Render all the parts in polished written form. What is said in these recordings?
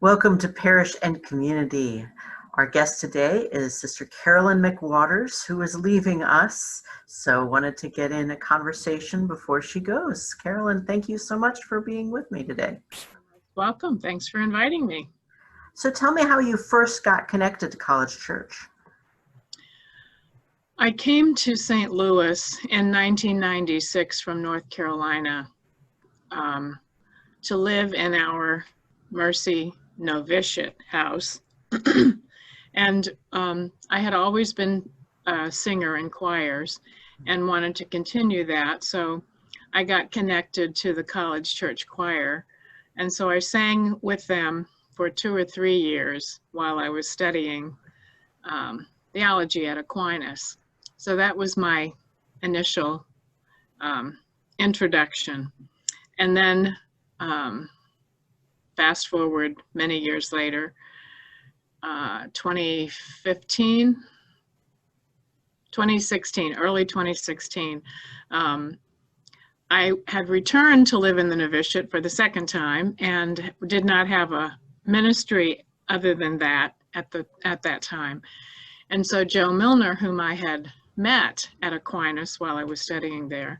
Welcome to Parish and Community. Our guest today is Sister Carolyn McWatters, who is leaving us, so wanted to get in a conversation before she goes. Carolyn, thank you so much for being with me today. Welcome. Thanks for inviting me. So tell me how you first got connected to College Church. I came to St. Louis in 1996 from North Carolina to live in our Mercy novitiate house. And I had always been a singer in choirs and wanted to continue that. So I got connected to the College Church choir. And so I sang with them for 2 or 3 years while I was studying theology at Aquinas. So that was my initial introduction. And then fast forward many years later, 2016, early 2016, I had returned to live in the novitiate for the second time and did not have a ministry other than that at that time. And so Joe Milner, whom I had met at Aquinas while I was studying there,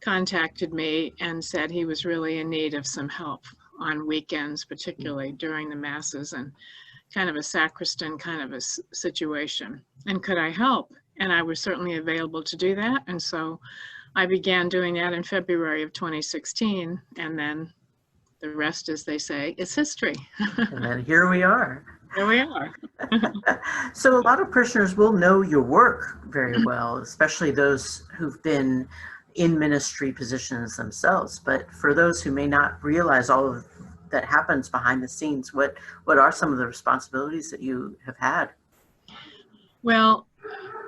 contacted me and said he was really in need of some help on weekends, particularly during the masses, and kind of a sacristan kind of a situation. And could I help? And I was certainly available to do that. And so I began doing that in February of 2016. And then the rest, as they say, is history. And then here we are. Here we are. So a lot of parishioners will know your work very well, especially those who've been in ministry positions themselves. But for those who may not realize all of that happens behind the scenes, what are some of the responsibilities that you have had? Well,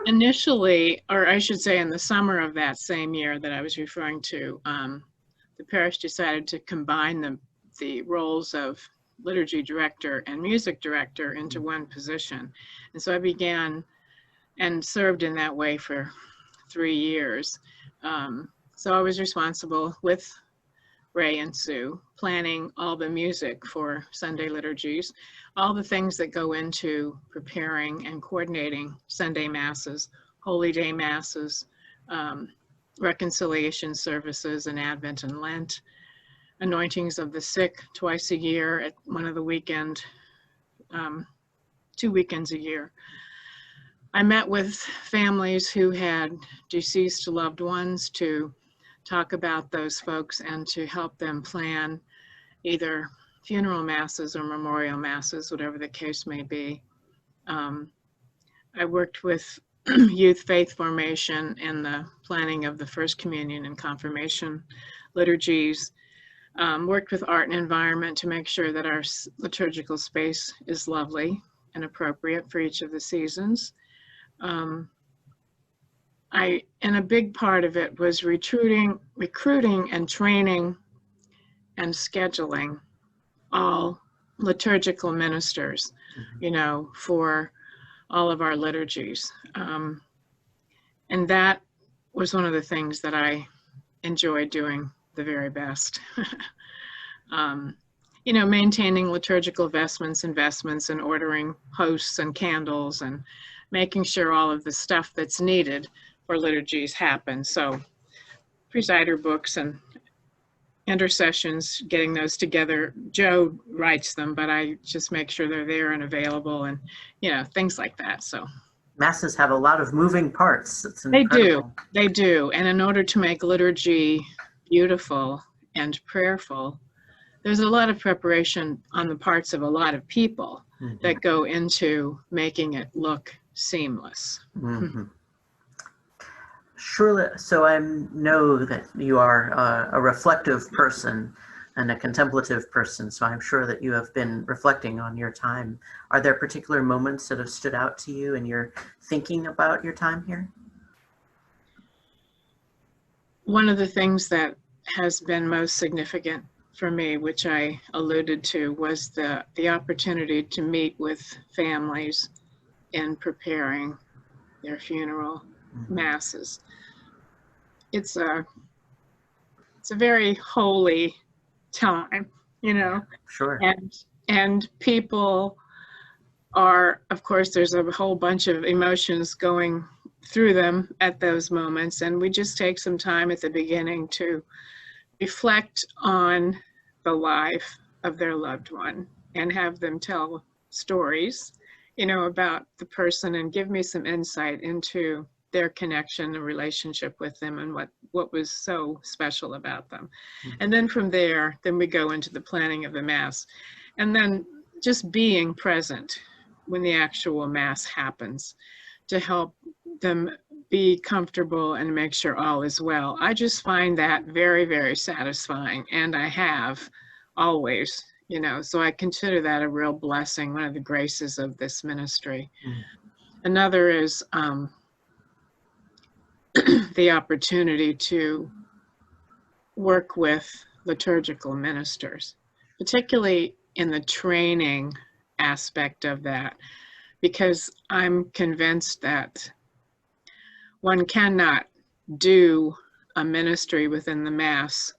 initially, or I should say in the summer of that same year that I was referring to, the parish decided to combine the roles of liturgy director and music director into one position. And so I began and served in that way for 3 years. So I was responsible with Ray and Sue, planning all the music for Sunday liturgies, all the things that go into preparing and coordinating Sunday masses, Holy Day masses, reconciliation services in Advent and Lent, anointings of the sick twice a year at one of the 2 weekends a year. I met with families who had deceased loved ones to talk about those folks and to help them plan either funeral masses or memorial masses, whatever the case may be. I worked with youth faith formation and the planning of the First Communion and Confirmation liturgies. Worked with art and environment to make sure that our liturgical space is lovely and appropriate for each of the seasons. And a big part of it was recruiting and training and scheduling all liturgical ministers, for all of our liturgies. And that was one of the things that I enjoyed doing the very best. Maintaining liturgical investments and ordering hosts and candles and making sure all of the stuff that's needed for liturgies happen. So presider books and intercessions, getting those together. Joe writes them, but I just make sure they're there and available and, things like that. So Masses have a lot of moving parts. They do. And in order to make liturgy beautiful and prayerful, there's a lot of preparation on the parts of a lot of people that go into making it look seamless. Mm-hmm. Surely, so I know that you are a reflective person and a contemplative person, so I'm sure that you have been reflecting on your time. Are there particular moments that have stood out to you in your thinking about your time here? One of the things that has been most significant for me, which I alluded to, was the opportunity to meet with families in preparing their funeral masses. It's a very holy time, Sure. And And people are, of course, there's a whole bunch of emotions going through them at those moments. And we just take some time at the beginning to reflect on the life of their loved one and have them tell stories, about the person and give me some insight into their connection and relationship with them and what was so special about them. And then from there, then we go into the planning of the Mass. And then just being present when the actual Mass happens to help them be comfortable and make sure all is well. I just find that very, very satisfying. And I have always, so I consider that a real blessing, one of the graces of this ministry. Another is the opportunity to work with liturgical ministers, particularly in the training aspect of that, because I'm convinced that one cannot do a ministry within the Mass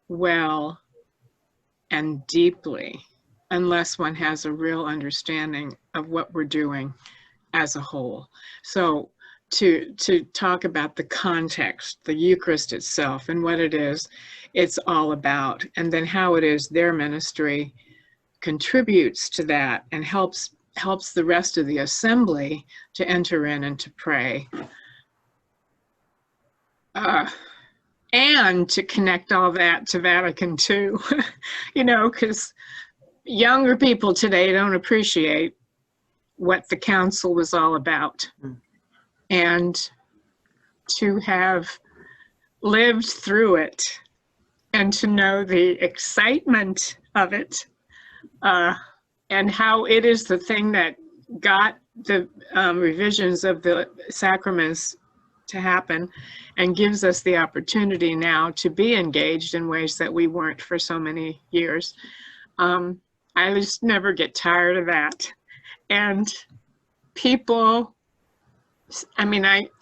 well and deeply unless one has a real understanding of what we're doing as a whole. So to talk about the context, the Eucharist itself and what it is it's all about, and then how it is their ministry contributes to that and helps the rest of the assembly to enter in and to pray. And to connect all that to Vatican II, because younger people today don't appreciate what the council was all about. And to have lived through it and to know the excitement of it, and how it is the thing that got the revisions of the sacraments to happen and gives us the opportunity now to be engaged in ways that we weren't for so many years. I just never get tired of that. And people,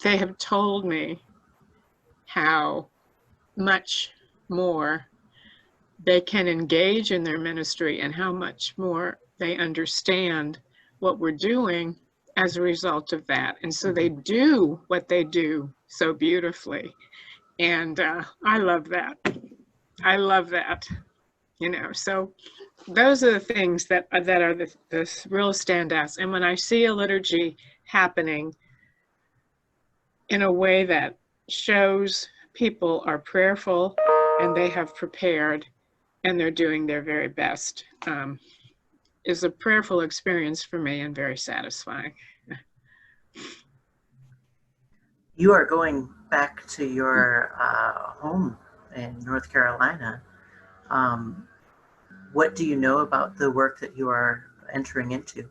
they have told me how much more they can engage in their ministry and how much more they understand what we're doing as a result of that. And so they do what they do so beautifully. And I love that. I love that, so those are the things that are the real standouts. And when I see a liturgy happening in a way that shows people are prayerful and they have prepared and they're doing their very best, is a prayerful experience for me and very satisfying. You are going back to your home in North Carolina. What do you know about the work that you are entering into?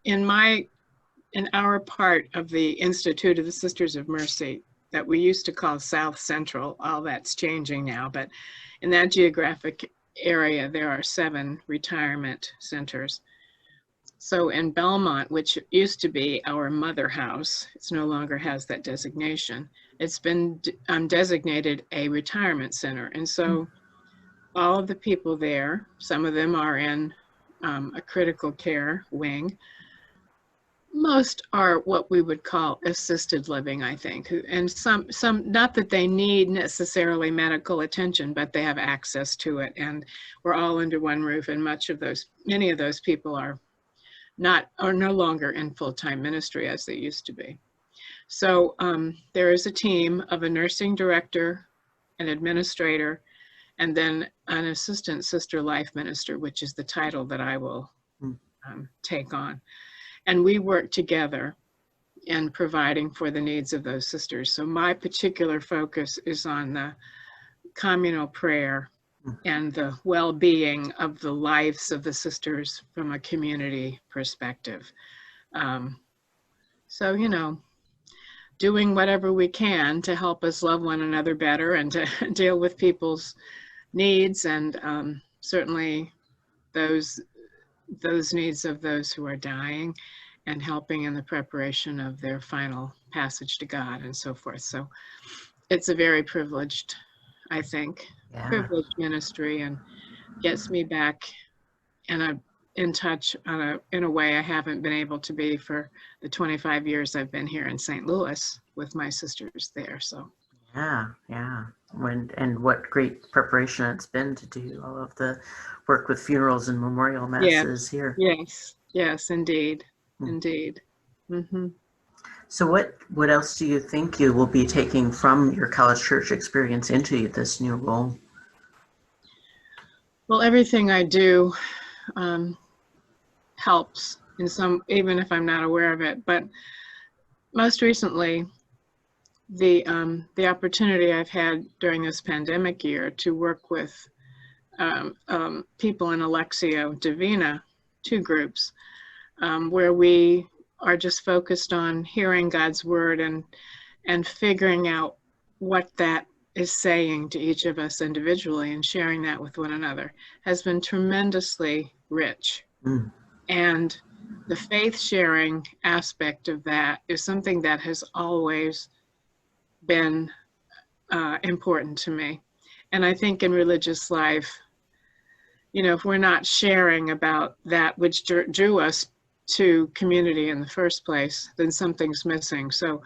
In our part of the Institute of the Sisters of Mercy that we used to call South Central, all that's changing now, but in that geographic area, there are 7 retirement centers. So in Belmont, which used to be our mother house, it no longer has that designation. It's been designated a retirement center. And so all of the people there, some of them are in a critical care wing. Most are what we would call assisted living, I think. And some not that they need necessarily medical attention, but they have access to it. And we're all under one roof. And many of those people are no longer in full-time ministry as they used to be. So there is a team of a nursing director, an administrator, and then an assistant sister life minister, which is the title that I will take on. And we work together in providing for the needs of those sisters. So my particular focus is on the communal prayer and the well-being of the lives of the sisters from a community perspective. So, doing whatever we can to help us love one another better and to deal with people's needs, and certainly those needs of those who are dying, and helping in the preparation of their final passage to God and so forth. So it's a very privileged I think. Yeah. Privileged ministry, and gets me back in touch in a way I haven't been able to be for the 25 years I've been here in St. Louis with my sisters there. So Yeah. And what great preparation it's been to do all of the work with funerals and memorial masses here. Yes, indeed. Hmm. Indeed. Mm-hmm. So what else do you think you will be taking from your college church experience into this new role? Well, everything I do helps in some, even if I'm not aware of it. But most recently, the opportunity I've had during this pandemic year to work with people in Alexio Divina, 2 groups, where we are just focused on hearing God's word and figuring out what that is saying to each of us individually and sharing that with one another has been tremendously rich. Mm. And the faith sharing aspect of that is something that has always been important to me. And I think in religious life, if we're not sharing about that which drew us to community in the first place, then something's missing. So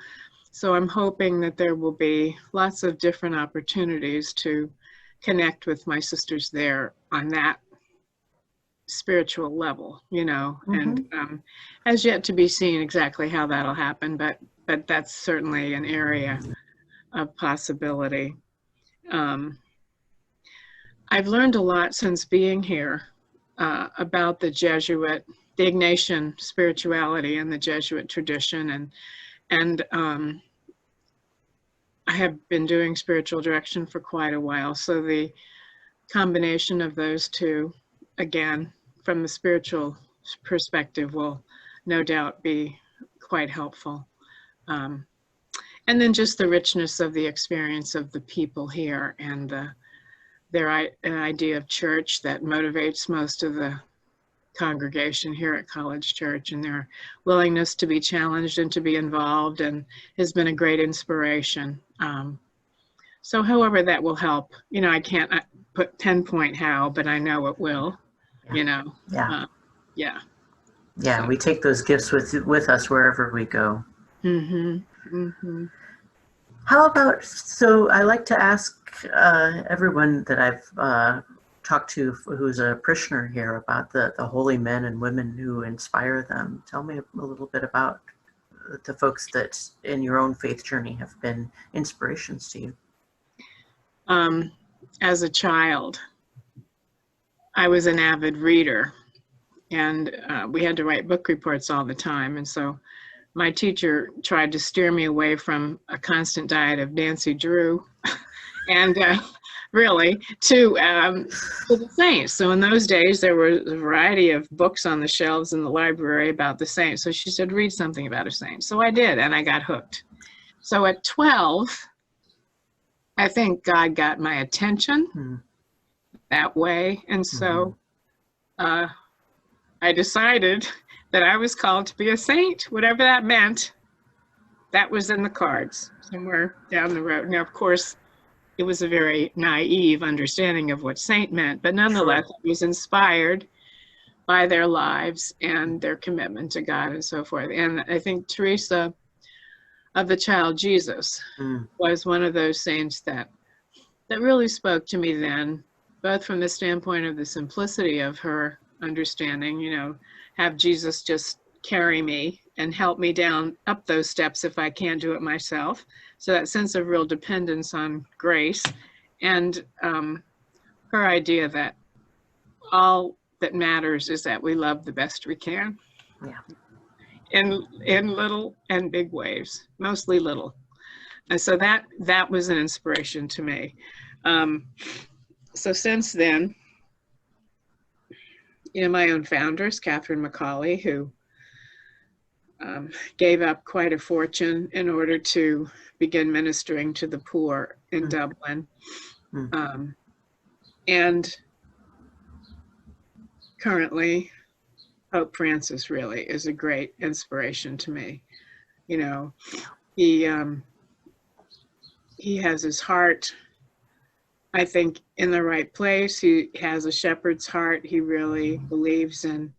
I'm hoping that there will be lots of different opportunities to connect with my sisters there on that spiritual level, Mm-hmm. and has yet to be seen exactly how that'll happen, but that's certainly an area of possibility. I've learned a lot since being here about the Ignatian spirituality and the Jesuit tradition, and I have been doing spiritual direction for quite a while. So the combination of those two, again, from the spiritual perspective, will no doubt be quite helpful. And then just the richness of the experience of the people here and their idea of church that motivates most of the congregation here at College Church, and their willingness to be challenged and to be involved, and has been a great inspiration. So however that will help, I can't pinpoint how, but I know it will, Yeah. So. We take those gifts with us wherever we go. Mm-hmm. Mm-hmm. How about, so I like to ask everyone that I've talked to who's a parishioner here about the holy men and women who inspire them. Tell me a little bit about the folks that in your own faith journey have been inspirations to you. As a child, I was an avid reader, and we had to write book reports all the time. And so my teacher tried to steer me away from a constant diet of Nancy Drew and really to the saints. So in those days, there was a variety of books on the shelves in the library about the saints. So she said, read something about a saint. So I did, and I got hooked. So at 12, I think God got my attention that way. And so I decided that I was called to be a saint, whatever that meant. That was in the cards somewhere down the road. Now, of course, it was a very naive understanding of what saint meant, but nonetheless, I was inspired by their lives and their commitment to God and so forth. And I think Teresa of the Child Jesus was one of those saints that really spoke to me then, both from the standpoint of the simplicity of her understanding, have Jesus just carry me and help me up those steps if I can't do it myself. So that sense of real dependence on grace, and her idea that all that matters is that we love the best we can. Yeah. In little and big ways, mostly little. And so that was an inspiration to me. So since then, my own founders, Catherine McCauley, who gave up quite a fortune in order to begin ministering to the poor in Dublin. And currently, Pope Francis really is a great inspiration to me. He has his heart I think, in the right place. He has a shepherd's heart. He really believes in,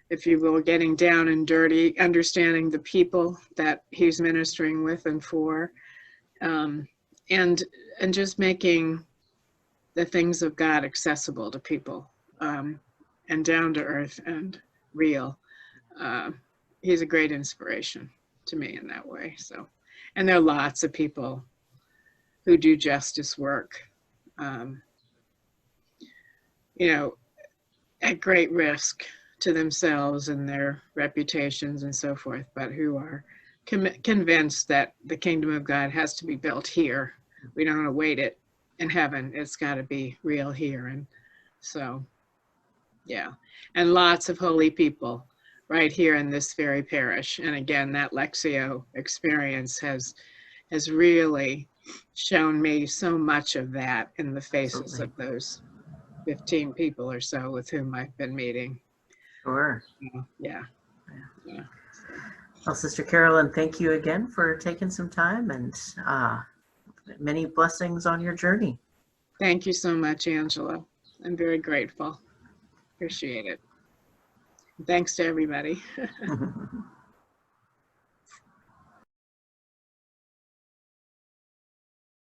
if you will, getting down and dirty, understanding the people that he's ministering with and for, and just making the things of God accessible to people, and down to earth and real. He's a great inspiration to me in that way. So, and there are lots of people who do justice work, you know, at great risk to themselves and their reputations and so forth, but who are convinced that the kingdom of God has to be built here. We don't await it in heaven. It's got to be real here. And so, yeah, and lots of holy people right here in this very parish. And again, that Lectio experience has really shown me so much of that in the faces of those 15 people or so with whom I've been meeting. Sure. Yeah. Well, Sister Carolyn, thank you again for taking some time, and many blessings on your journey. Thank you so much, Angela. I'm very grateful. Appreciate it. Thanks to everybody.